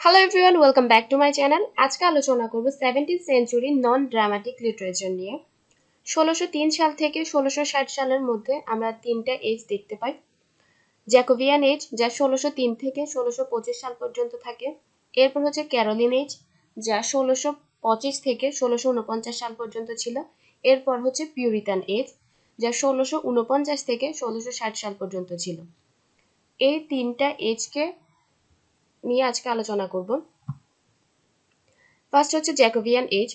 Hello everyone, welcome back to my channel. আজকে আলোচনা করব 17th সেঞ্চুরি নন ড্রামাটিক লিটারেচার নিয়ে। 1603 সাল থেকে 1660 সালের মধ্যে আমরা তিনটা এজ দেখতে পাই। জ্যাকোবিয়ান এজ, যা 1603 থেকে 1625 সাল পর্যন্ত থাকে। এরপর হচ্ছে ক্যারোলিন এজ, যা 1625 থেকে 1649 সাল পর্যন্ত ছিল। এরপর হচ্ছে পিউরিটান এজ, যা 1649 থেকে 1660 সাল পর্যন্ত ছিল। এই তিনটা এজকে নিয়ে আজকে আলোচনা করব। ফার্স্ট হচ্ছে জ্যাকোবিয়ান এজ।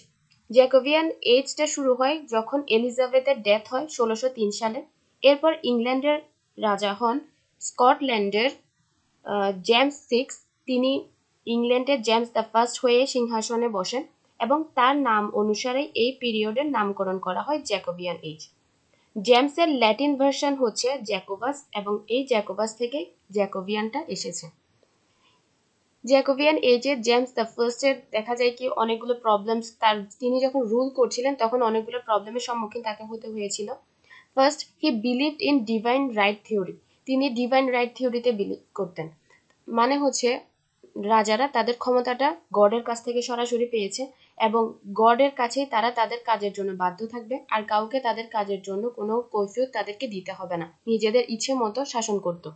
জ্যাকোবিয়ান এজটা শুরু হয় যখন এলিজাবেথের ডেথ হয় 1603 সালে। এরপর ইংল্যান্ডের রাজা হন স্কটল্যান্ডের জেমস সিক্স। তিনি ইংল্যান্ডের জেমস দ্য ফার্স্ট হয়ে সিংহাসনে বসেন এবং তার নাম অনুসারে এই পিরিয়ডের নামকরণ করা হয় জ্যাকোবিয়ান এজ। জেমসের ল্যাটিন ভার্সন হচ্ছে জ্যাকোবাস এবং এই জ্যাকোবাস থেকে জ্যাকোবিয়ানটা এসেছে। জ্যাকোবিয়ান এজে জেমস দ্য ফার্স্টের দেখা যায় কি অনেকগুলো প্রবলেমস, তিনি যখন রুল করছিলেন তখন অনেকগুলো প্রবলেমের সম্মুখীন তাকে হতে হয়েছিল। First, he believed in divine right theory. তিনি ডিভাইন রাইট থিওরিতে বিলিভ করতেন। মানে হচ্ছে রাজারা তাদের ক্ষমতাটা গডের কাছ থেকে সরাসরি পেয়েছে এবং গডের কাছেই তারা তাদের কাজের জন্য বাধ্য থাকবে, আর কাউকে তাদের কাজের জন্য কোনো কৈফিয়ত তাদেরকে দিতে হবে না, নিজেদের ইচ্ছে মতো শাসন করত।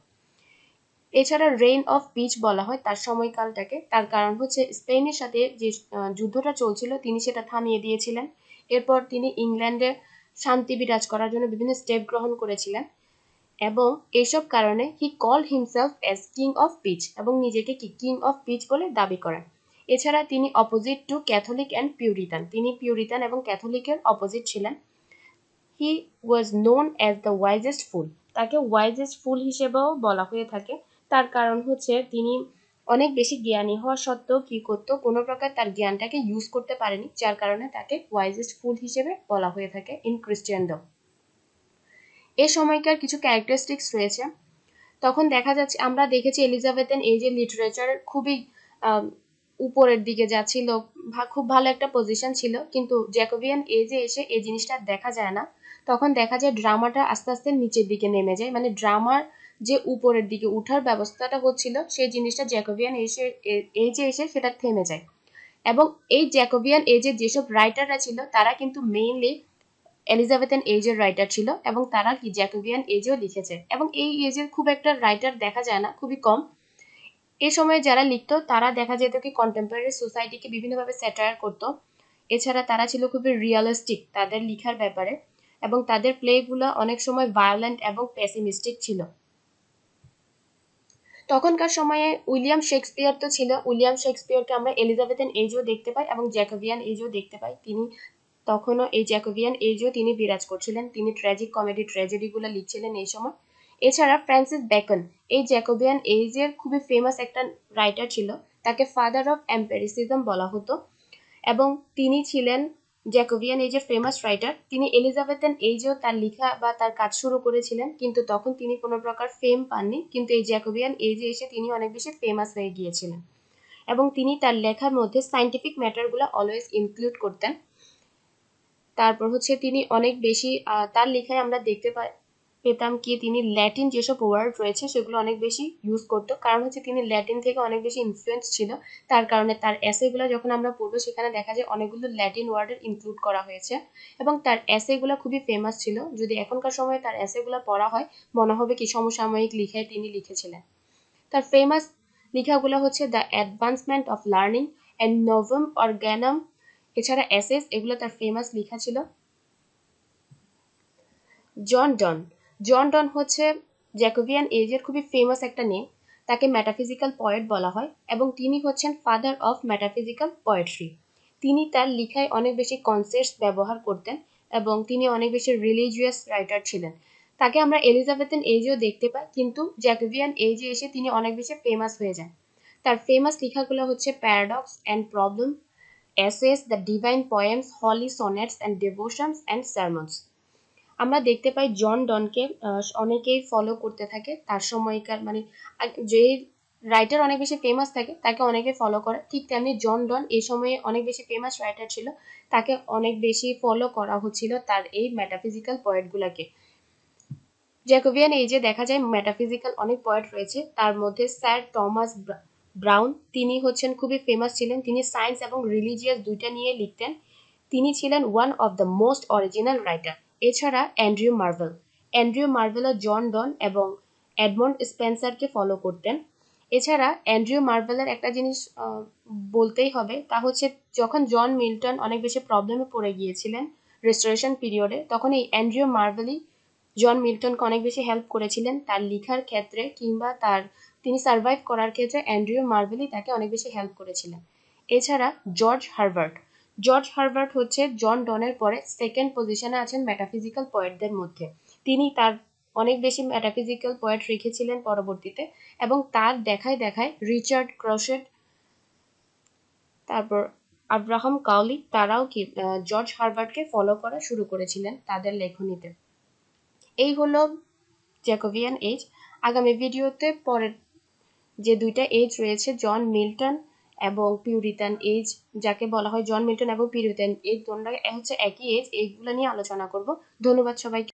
এছাড়া রেইন অফ পিচ বলা হয় তার সময়কালটাকে, তার কারণ হচ্ছে স্পেনের সাথে যে যুদ্ধটা চলছিল তিনি সেটা থামিয়ে দিয়েছিলেন। এরপর তিনি ইংল্যান্ডে শান্তি বিরাজ করার জন্য বিভিন্ন স্টেপ গ্রহণ করেছিলেন এবং এইসব কারণে he call himself as king of pitch এবং নিজেকে কি কিং অফ পিচ বলে দাবি করেন। এছাড়া তিনি opposite to Catholic and Puritan, তিনি পিউরিটান এবং ক্যাথলিকের অপোজিট ছিলেন। He was known as the wisest fool, তাকে ওয়াইজেস্ট ফুল হিসেবেও বলা হয়ে থাকে। তার কারণ হচ্ছে তিনি অনেক বেশি জ্ঞানী হওয়া সত্ত্বেও কি করতো, কোনো প্রকার তার জ্ঞানটাকে ইউজ করতে পারেনি, যার কারণে তাকে ওয়াইজেস্ট ফুল হিসেবে বলা হয়ে থাকে ইন ক্রিশ্চিয়ানডম। এ সময়কার কিছু ক্যারেক্টারিস্টিক্স রয়েছে। তখন দেখা যাচ্ছে, আমরা দেখেছি এলিজাবেথেন এজের লিটারেচার খুবই উপরের দিকে যাচ্ছিল, খুব ভালো একটা পজিশন ছিল, কিন্তু জ্যাকোবিয়ান এজে এসে এই জিনিসটা দেখা যায় না। তখন দেখা যায় ড্রামাটা আস্তে আস্তে নিচের দিকে নেমে যায়, মানে ড্রামার যে উপরের দিকে উঠার ব্যবস্থাটা হচ্ছিল সেই জিনিসটা জ্যাকোবিয়ান এজে এসে সেটা থেমে যায়। এবং এই জ্যাকোবিয়ান এজের যেসব রাইটাররা ছিল তারা কিন্তু মেইনলি এলিজাবেথেন এজের রাইটার ছিল এবং তারা কি জ্যাকোবিয়ান এজেও লিখেছে, এবং এই এজের খুব একটা রাইটার দেখা যায় না, খুবই কম। এই সময়ে যারা লিখতো তারা দেখা যেত কি কন্টেম্পোরারি সোসাইটিকে বিভিন্নভাবে স্যাটায়ার করতো। এছাড়া তারা ছিল খুবই রিয়ালিস্টিক তাদের লিখার ব্যাপারে এবং তাদের প্লেগুলো অনেক সময় ভায়োলেন্ট এবং পেসিমিস্টিক ছিল। তখনকার সময়ে উইলিয়াম শেক্সপিয়ার তো ছিল, উইলিয়াম শেক্সপিয়ারকে আমরা এলিজাবেথেন এজেও দেখতে পাই এবং জ্যাকোবিয়ান এজেও দেখতে পাই। তিনি তখনও এই জ্যাকোবিয়ান এজেও তিনি বিরাজ করছিলেন, তিনি ট্র্যাজিক কমেডি ট্র্যাজেডিগুলো লিখছিলেন এই সময়। এছাড়া ফ্রান্সিস বেকন এই জ্যাকোবিয়ান এজের খুবই ফেমাস একটা রাইটার ছিল, তাকে ফাদার অফ এম্পেরিসিজম বলা হতো এবং তিনি ছিলেন জ্যাকোবিয়ান এজের ফেমাস রাইটার। তিনি এলিজাবেথেন এজেও তার লেখা বা তার কাজ শুরু করেছিলেন, কিন্তু তখন তিনি কোনো প্রকার ফেম পাননি, কিন্তু এই জ্যাকোবিয়ান এজে এসে তিনি অনেক বেশি ফেমাস হয়ে গিয়েছিলেন এবং তিনি তার লেখার মধ্যে সায়েন্টিফিক ম্যাটারগুলো অলওয়েজ ইনক্লুড করতেন। তারপর হচ্ছে তিনি অনেক বেশি তার লেখায় আমরা দেখতে পেতাম কি তিনি ল্যাটিন যেসব ওয়ার্ড রয়েছে সেগুলো অনেক বেশি ইউজ করতো, কারণ হচ্ছে তিনি ল্যাটিন থেকে অনেক বেশি ইনফ্লুয়েন্স ছিল। তার কারণে তার এসেগুলো যখন আমরা পড়বো সেখানে দেখা যায় অনেকগুলো ল্যাটিন ওয়ার্ডের ইনক্লুড করা হয়েছে এবং তার এসেগুলো খুবই ফেমাস ছিল। যদি এখনকার সময়ে তার এসেগুলো পড়া হয় মনে হবে কি সমসাময়িক লিখায় তিনি লিখেছিলেন। তার ফেমাস লেখাগুলো হচ্ছে the advancement of learning and Novum Organum, এছাড়া এসেস, এগুলো তার ফেমাস লেখা ছিল। জন ডন, জন ডন হচ্ছে জ্যাকোবিয়ান এজের খুবই ফেমাস একটা নেম। তাকে মেটাফিজিক্যাল পয়েট বলা হয় এবং তিনি হচ্ছেন ফাদার অফ মেটাফিজিক্যাল পোয়েট্রি। তিনি তার লেখায় অনেক বেশি কনসেপ্টস ব্যবহার করতেন এবং তিনি অনেক বেশি রিলিজিয়াস রাইটার ছিলেন। তাকে আমরা এলিজাবেথেন এজেও দেখতে পাই, কিন্তু জ্যাকোবিয়ান এজে এসে তিনি অনেক বেশি ফেমাস হয়ে যান। তার ফেমাস লেখাগুলো হচ্ছে paradox and problem, essays, the divine poems, holy sonnets and devotions and sermons. আমরা দেখতে পাই জন ডনকে অনেকেই ফলো করতে থাকে, তার সময়কার মানে যে রাইটার অনেক বেশি ফেমাস থাকে তাকে অনেকে ফলো করে, ঠিক তেমনি জন ডন এই সময়ে অনেক বেশি ফেমাস রাইটার ছিল, তাকে অনেক বেশি ফলো করা হচ্ছিল তার এই মেটাফিজিক্যাল পয়েটগুলোকে। জ্যাকোবিয়ান এজে দেখা যায় মেটাফিজিক্যাল অনেক পয়েট রয়েছে, তার মধ্যে স্যার টমাস ব্রাউন, তিনি হচ্ছেন খুবই ফেমাস ছিলেন, তিনি সায়েন্স এবং রিলিজিয়াস দুইটা নিয়ে লিখতেন, তিনি ছিলেন one of the most original writer. এছাড়া অ্যান্ড্রিউ মার্ভেলও জন ডন এবং এডমন্ড স্পেন্সারকে ফলো করতেন। এছাড়া অ্যান্ড্রিউ মার্ভেলের একটা জিনিস বলতেই হবে, তা হচ্ছে যখন জন মিল্টন অনেক বেশি প্রবলেমে পড়ে গিয়েছিলেন রেস্টোরেশন পিরিয়ডে, তখন এই অ্যান্ড্রিউ মার্ভেলই জন মিল্টনকে অনেক বেশি হেল্প করেছিলেন তার লেখার ক্ষেত্রে, কিংবা তিনি সার্ভাইভ করার ক্ষেত্রে অ্যান্ড্রিউ মার্ভেলই তাকে অনেক বেশি হেল্প করেছিলেন। এছাড়া জর্জ হারবার্ট হচ্ছে জন ডনের পরে সেকেন্ড পজিশনে আছেন মেটাফিজিক্যাল পোয়েটদের মধ্যে। তিনি তার অনেক বেশি মেটাফিজিক্যাল পোয়েট রেখেছিলেন পরবর্তীতে, এবং তার দেখায় দেখায় রিচার্ড ক্রশেট, তারপর আব্রাহাম কাউলি, তারাও কি জর্জ হারবার্টকে ফলো করা শুরু করেছিলেন তাদের লেখনীতে। এই হলো জ্যাকোবিয়ান এজ। আগামী ভিডিওতে পরের যে দুইটা এজ রয়েছে, জন মিল্টন এবং পিউরিটান এজ, যাকে বলা হয় জন মিল্টন এবং পিউরিটান এজ, তোমরা হচ্ছে একই এজ, এইগুলো নিয়ে আলোচনা করব। ধন্যবাদ সবাইকে।